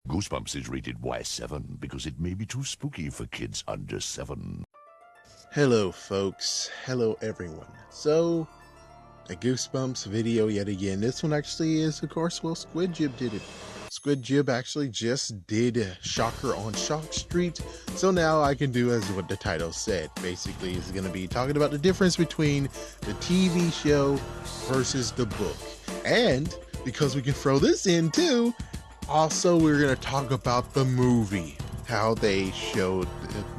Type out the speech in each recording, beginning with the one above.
Goosebumps is rated Y7 because it may be too spooky for kids under 7. Hello folks, hello everyone. So, a Goosebumps video yet again. This one actually is, of course, well, Squid Jib did it. Squid Jib actually just did Shocker on Shock Street, so now I can do as what the title said. Basically, it's going to be talking about the difference between the TV show versus the book. And, because we can throw this in too, also we're going to talk about the movie, how they showed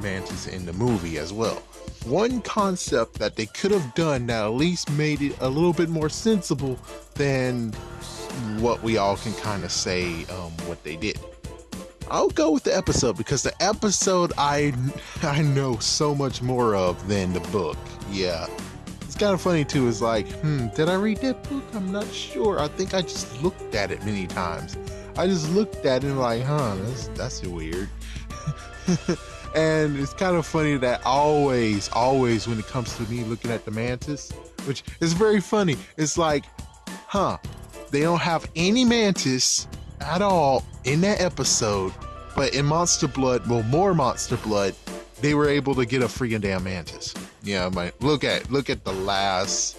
Mantis in the movie as well. One concept that they could have done that at least made it a little bit more sensible than what we all can kind of say what they did. I'll go with the episode because the episode I know so much more of than the book. Yeah. It's kind of funny too. It's like, did I read that book? I'm not sure. I think I just looked at it many times. I just looked at it and like, that's weird. And it's kind of funny that always when it comes to me looking at the Mantis, which is very funny, it's like, they don't have any Mantis at all in that episode, but in Monster Blood, well, more Monster Blood, they were able to get a freaking damn Mantis. Yeah, look at the last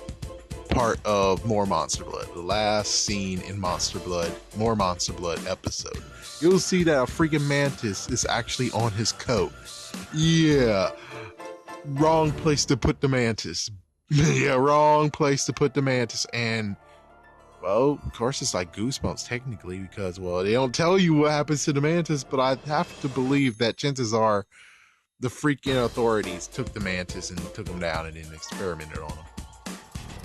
part of More Monster Blood, the last scene in Monster Blood, More Monster Blood episode. You'll see that a freaking Mantis is actually on his coat. Yeah, wrong place to put the Mantis. Yeah, wrong place to put the Mantis. And, well, of course it's like Goosebumps technically because, well, they don't tell you what happens to the Mantis, but I have to believe that chances are the freaking authorities took the Mantis and took him down and then experimented on him.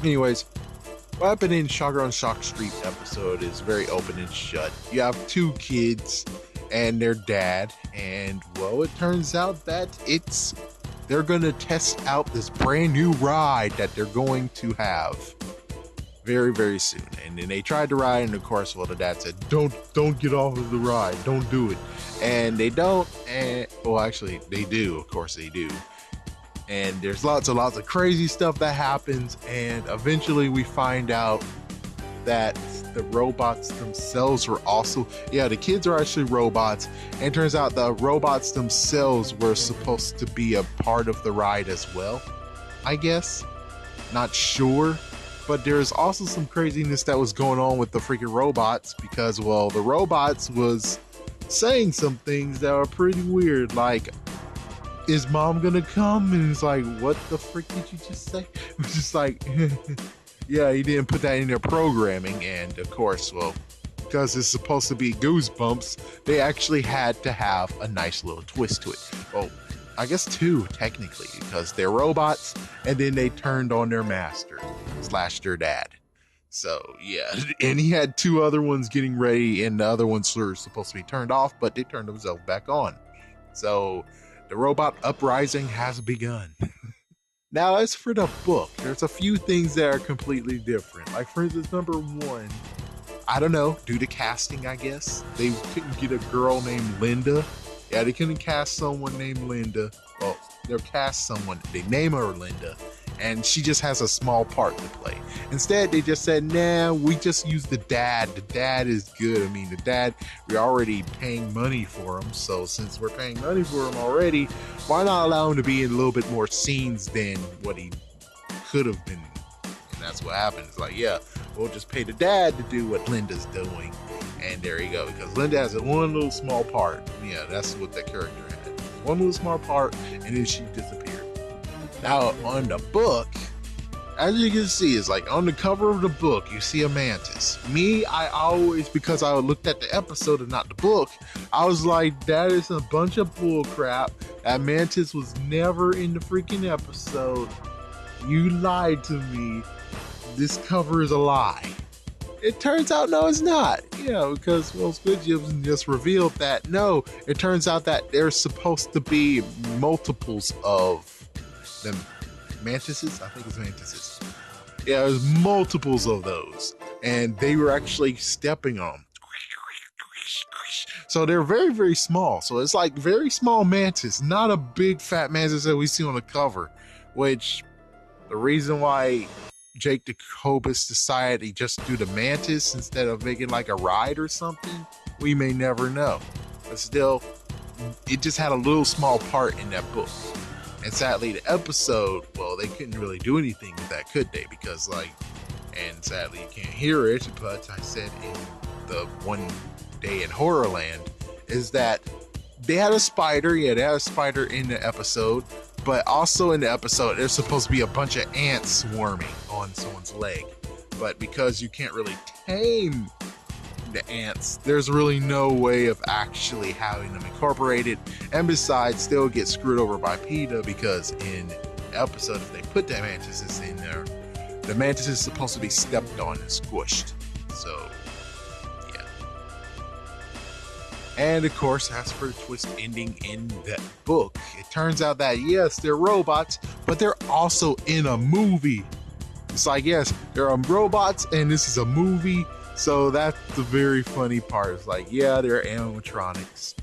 Anyways, what happened in Shocker on Shock Street episode is very open and shut. You have two kids and their dad, and well, it turns out that they're gonna test out this brand new ride that they're going to have very, very soon. And then they tried to ride, and of course, well, the dad said, don't get off of the ride, don't do it. And they don't, and well, actually they do, of course they do. And there's lots of crazy stuff that happens, and eventually we find out that the robots themselves were also, the kids are actually robots, and it turns out the robots themselves were supposed to be a part of the ride as well, I guess. Not sure, but there's also some craziness that was going on with the freaking robots because, well, the robots was saying some things that are pretty weird, like, is mom gonna come? And it's like, what the frick did you just say? It was just like, yeah, he didn't put that in their programming. And of course, well, because it's supposed to be Goosebumps, they actually had to have a nice little twist to it. Well, I guess two, technically, because they're robots, and then they turned on their master / their dad. So, yeah, and he had two other ones getting ready, and the other ones were supposed to be turned off, but they turned themselves back on. So, the robot uprising has begun. Now, as for the book, there's a few things that are completely different. Like, for instance, number one, I don't know, due to casting, I guess, they couldn't get a girl named Linda. Yeah, they couldn't cast someone named Linda. Well, they'll cast someone, they name her Linda, and she just has a small part to play. Instead, they just said, nah, we just use the dad. The dad is good. I mean, the dad, we're already paying money for him. So since we're paying money for him already, why not allow him to be in a little bit more scenes than what he could have been? And that's what happened. It's like, yeah, we'll just pay the dad to do what Linda's doing. And there you go. Because Linda has one little small part. Yeah, that's what that character had. One little small part, and then she disappeared. Now, on the book, as you can see, it's like on the cover of the book, you see a Mantis. Me, I always, because I looked at the episode and not the book, I was like, that is a bunch of bull crap. That Mantis was never in the freaking episode. You lied to me. This cover is a lie. It turns out, no, it's not. Because, well, Squid Jib just revealed that, no, it turns out that there's supposed to be multiples of them. Mantises? I think it's mantises. Yeah, there's multiples of those. And they were actually stepping on them. So they're very, very small. So it's like very small mantis, not a big fat mantis that we see on the cover. Which, the reason why Jake Jacobus decided he just do the mantis instead of making like a ride or something We may never know. But still, it just had a little small part in that book. And sadly, the episode, well, they couldn't really do anything with that, could they? Because, like, and sadly, you can't hear it, but I said in the One Day in Horrorland, is that they had a spider. Yeah, they had a spider in the episode, but also in the episode, there's supposed to be a bunch of ants swarming on someone's leg. But because you can't really tame the ants, there's really no way of actually having them incorporated. And besides, they'll get screwed over by PETA, because in the episode, if they put the mantises in there, the mantis is supposed to be stepped on and squished. So, yeah. And of course, as for the twist ending in that book, it turns out that yes, they're robots, but they're also in a movie. It's like, yes, they're robots and this is a movie. So that's the very funny part. It's like, yeah, they're animatronics.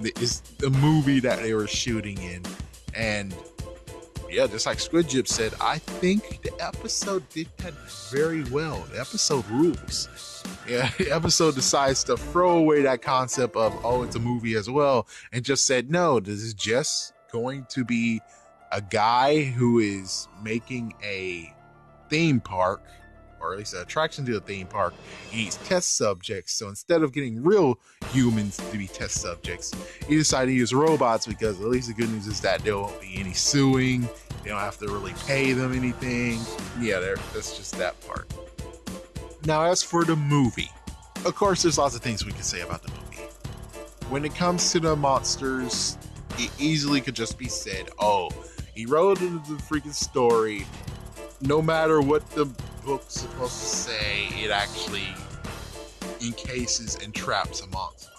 It's the movie that they were shooting in. And yeah, just like Squid Jib said, I think the episode did that very well. The episode rules. Yeah, the episode decides to throw away that concept of, oh, it's a movie as well, and just said, no, this is just going to be a guy who is making a theme park, or at least an attraction to a theme park. He needs test subjects. So instead of getting real humans to be test subjects, he decided to use robots, because at least the good news is that there won't be any suing. They don't have to really pay them anything. Yeah, that's just that part. Now, as for the movie, of course, there's lots of things we can say about the movie. When it comes to the monsters, it easily could just be said, oh, he wrote into the freaking story. No matter what the book's supposed to say, it actually encases and traps a monster.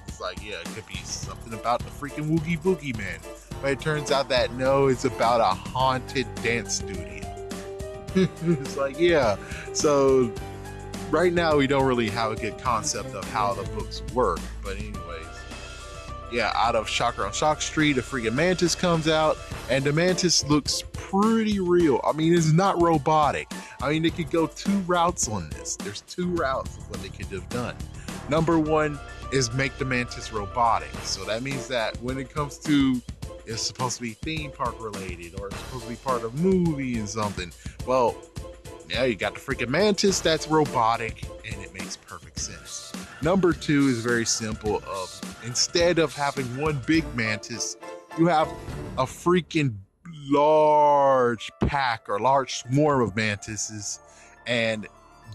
It's like, yeah, it could be something about the freaking Woogie Boogie Man. But it turns out that no, it's about a haunted dance studio. It's like, yeah. So right now we don't really have a good concept of how the books work. But anyways, yeah, out of Shocker on Shock Street, a freaking mantis comes out, and the mantis looks pretty real. I mean, it's not robotic. I mean, they could go two routes on this. There's two routes of what they could have done. Number one is make the mantis robotic. So that means that when it comes to, it's supposed to be theme park related, or it's supposed to be part of a movie and something. Well, yeah, you got the freaking mantis that's robotic, and it makes perfect sense. Number two is very simple. Instead of having one big mantis, you have a freaking large pack or large swarm of mantises, and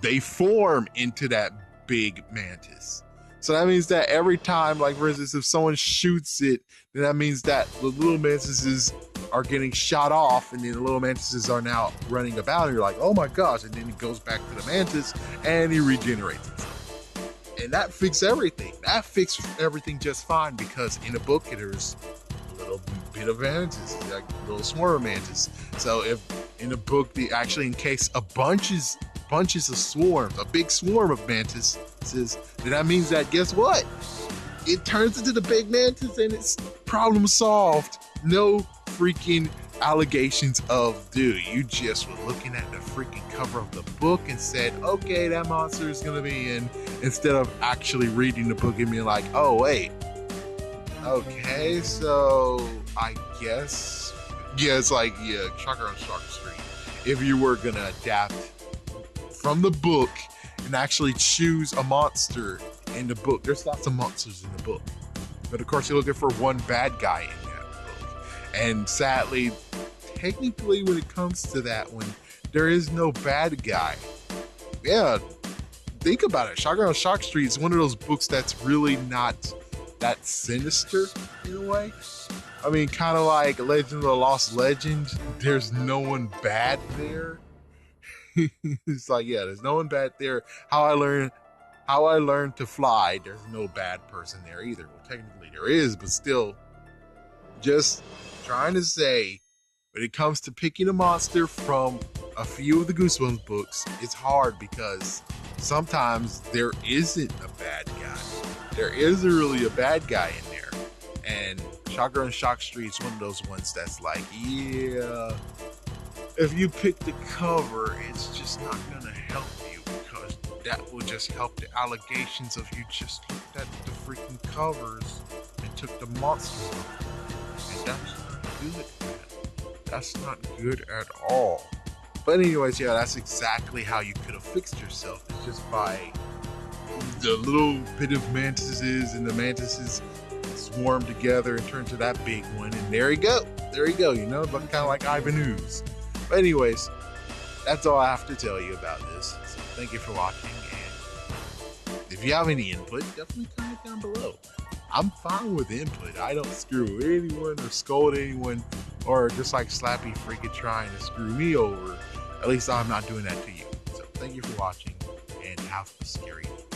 they form into that big mantis. So that means that every time, like for instance, if someone shoots it, then that means that the little mantises are getting shot off, and then the little mantises are now running about, and you're like, oh my gosh, and then it goes back to the mantis and he regenerates himself. And that fixes everything. That fixed everything just fine, because in the book there's a little bit of mantis, like a little swarm of mantis. So if in the book they actually encase bunches of swarms, a big swarm of mantises, then that means that, guess what? It turns into the big mantis and it's problem solved. No freaking allegations of, dude, you just were looking at the freaking cover of the book and said, okay, that monster is going to be in, instead of actually reading the book and being like, oh, wait. Okay, so I guess, yeah, it's like, yeah, Shocker on Shock Street. If you were going to adapt from the book and actually choose a monster in the book, there's lots of monsters in the book, but of course you're looking for one bad guy in that book. And sadly, technically, when it comes to that one, there is no bad guy. Yeah, think about it. Shocker on Shock Street is one of those books that's really not that sinister in a way. I mean, kind of like Legend of the Lost Legend. There's no one bad there. It's like, yeah, there's no one bad there. How I learned to fly, there's no bad person there either. Well, technically there is, but still, just trying to say, when it comes to picking a monster from a few of the Goosebumps books, it's hard, because sometimes there isn't a bad guy. There isn't really a bad guy in there. And Shocker on Shock Street is one of those ones that's like, yeah, if you pick the cover, it's just not gonna help you, because that will just help the allegations of you just looked at the freaking covers and took the monsters. And that's not good, man. That's not good at all. But anyways, yeah, that's exactly how you could have fixed yourself. It's just by the little bit of mantises, and the mantises swarm together and turn to that big one, and there you go. There you go, you know, kind of like Ivan Ooze. But anyways, that's all I have to tell you about this. So thank you for watching, and if you have any input, definitely comment down below. I'm fine with input. I don't screw anyone or scold anyone or just like Slappy freaking trying to screw me over. At least I'm not doing that to you. So thank you for watching, and have a scary day.